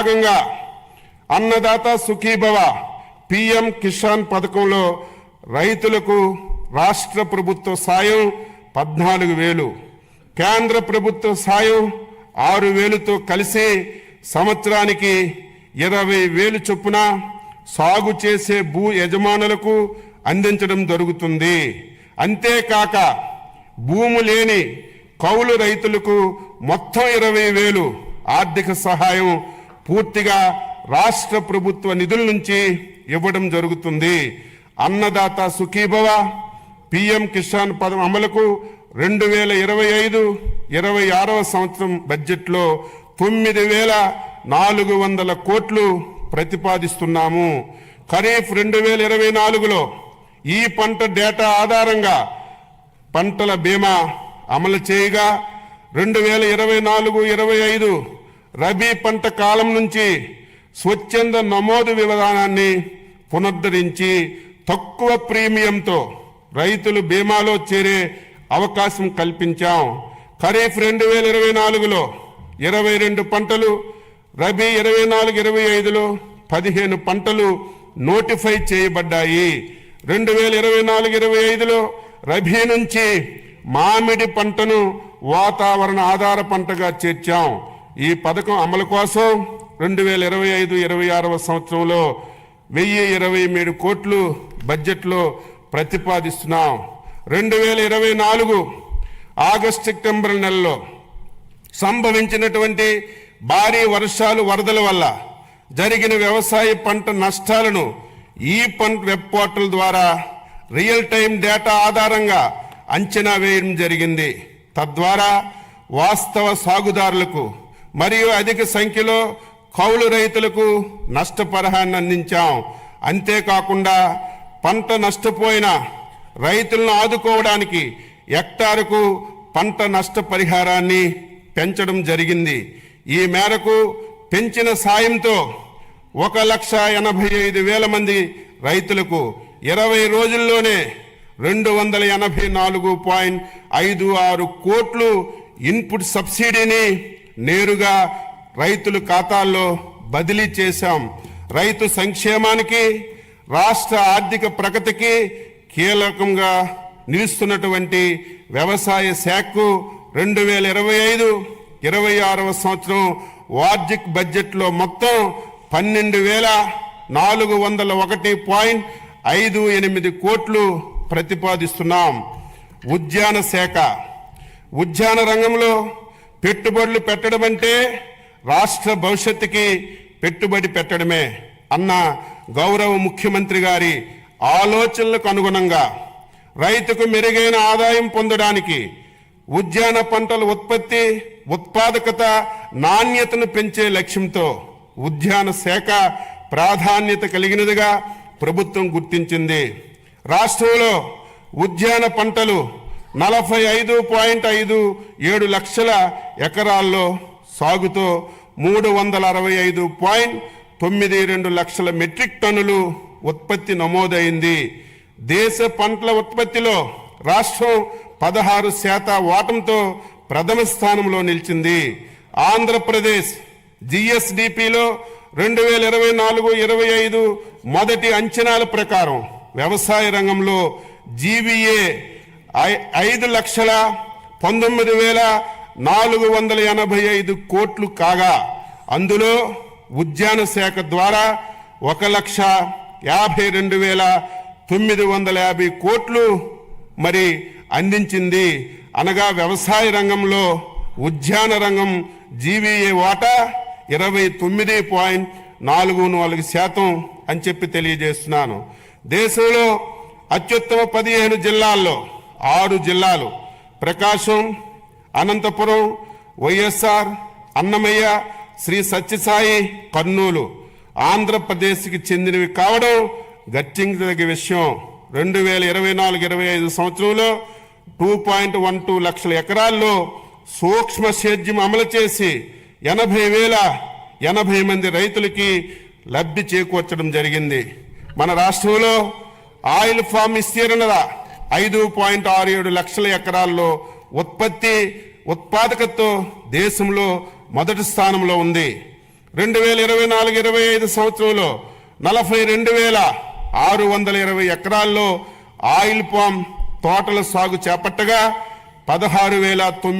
భాగంగా అన్నదాత సుఖీభవ పిఎం కిసాన్ పథకంలో రైతులకు రాష్ట్ర ప్రభుత్వ సాయం 14,000, కేంద్ర ప్రభుత్వ సాయం 6,000తో కలిసి సంవత్సరానికి 20,000 చొప్పున సాగు చేసే భూ యజమానులకు అందించడం జరుగుతుంది. అంతేకాక భూము లేని కౌలు రైతులకు మొత్తం 20,000 ఆర్థిక సహాయం పూర్తిగా రాష్ట్ర ప్రభుత్వ నిధుల నుంచి ఇవ్వడం జరుగుతుంది. అన్నదాత సుఖీభవ పిఎం కిసాన్ పథకం అమలుకు 2025-26వ సంవత్సరం బడ్జెట్లో 9,400 కోట్లు ప్రతిపాదిస్తున్నాము. ఖరీఫ్ 2024లో ఈ పంట డేటా ఆధారంగా పంటల బీమా అమలు చేయగా 2024-25 రబీ పంట కాలం నుంచి స్వచ్ఛంద నమోదు విధానాన్ని పునరుద్ధరించి తక్కువ ప్రీమియంతో రైతులు బీమాలో చేరే అవకాశం కల్పించాం. ఖరీఫ్ 2024లో 22 పంటలు, రబీ 24-25లో 15 పంటలు నోటిఫై చేయబడ్డాయి. 2024-25లో రబీ నుంచి మామిడి పంటను వాతావరణ ఆధార పంటగా చేర్చాం. ఈ పథకం అమలు కోసం 2025-26వ సంవత్సరంలో 1,023 కోట్లు బడ్జెట్లో ప్రతిపాదిస్తున్నాం. 2024 ఆగస్టు సెప్టెంబర్ నెలలో సంభవించినటువంటి భారీ వర్షాలు, వరదల వల్ల జరిగిన వ్యవసాయ పంట నష్టాలను ఈ పంట వెబ్ పోర్టల్ ద్వారా రియల్ టైం డేటా ఆధారంగా అంచనా వేయడం జరిగింది. తద్వారా వాస్తవ సాగుదారులకు మరియు అధిక సంఖ్యలో కౌలు రైతులకు నష్టపరిహారాన్ని అందించాం. అంతేకాకుండా పంట నష్టపోయిన రైతులను ఆదుకోవడానికి హెక్టారుకు పంట నష్టపరిహారాన్ని పెంచడం జరిగింది. ఈ మేరకు పెంచిన సాయంతో 1,85,000 మంది రైతులకు 20 రోజుల్లోనే 284.56 కోట్లు ఇన్పుట్ సబ్సిడీని నేరుగా రైతుల ఖాతాల్లో బదిలీ చేశాం. రైతు సంక్షేమానికి, రాష్ట్ర ఆర్థిక ప్రగతికి కీలకంగా నిలుస్తున్నటువంటి వ్యవసాయ శాఖకు 2025-26వ సంవత్సరం వార్షిక బడ్జెట్లో మొత్తం 12,401.58 కోట్లు ప్రతిపాదిస్తున్నాం. ఉద్యాన శాఖ, ఉద్యాన రంగంలో పెట్టుబడులు పెట్టడం అంటే రాష్ట్ర భవిష్యత్తుకి పెట్టుబడి పెట్టడమే అన్న గౌరవ ముఖ్యమంత్రి గారి ఆలోచనలకు అనుగుణంగా రైతుకు మెరుగైన ఆదాయం పొందడానికి ఉద్యాన పంటల ఉత్పత్తి, ఉత్పాదకత, నాణ్యతను పెంచే లక్ష్యంతో ఉద్యాన శాఖ ప్రాధాన్యత కలిగినదిగా ప్రభుత్వం గుర్తించింది. రాష్ట్రంలో ఉద్యాన పంటలు 45.57 లక్షల ఎకరాల్లో సాగుతో 365.92 లక్షల మెట్రిక్ టన్నులు ఉత్పత్తి నమోదైంది. దేశ పంటల ఉత్పత్తిలో రాష్ట్రం 16% వాటంతో ప్రథమ స్థానంలో నిలిచింది. ఆంధ్రప్రదేశ్ జిఎస్డిపిలో 2024-25 మొదటి అంచనాల ప్రకారం వ్యవసాయ రంగంలో జీవీఏ 5,19,485 కోట్లు కాగా అందులో ఉద్యాన శాఖ ద్వారా 1,52,950 కోట్లు మరి అందించింది. అనగా వ్యవసాయ రంగంలో ఉద్యాన రంగం జీవీఏ వాటా 29.44% అని చెప్పి తెలియజేస్తున్నాను. దేశంలో అత్యుత్తమ 15 జిల్లాల్లో 6 జిల్లాలు ప్రకాశం, అనంతపురం, వైఎస్ఆర్, అన్నమయ్య, శ్రీ సత్యసాయి, కర్నూలు ఆంధ్రప్రదేశ్కి చెందినవి కావడం గర్తించదగ్గ విషయం. 2024-25 సంవత్సరంలో 2.12 లక్షల ఎకరాల్లో సూక్ష్మ సేద్యం అమలు చేసి 80,080 మంది రైతులకి లబ్ధి చేకూర్చడం జరిగింది. మన రాష్ట్రంలో ఆయిల్ ఫామ్ విస్తీర్ణత 5.67 లక్షల ఎకరాల్లో ఉత్పత్తి, ఉత్పాదకతతో దేశంలో మొదటి స్థానంలో ఉంది. 2024-25 సంవత్సరంలో 42,620 ఎకరాల్లో ఆయిల్ పామ్ తోటల సాగు చేపట్టగా 16,900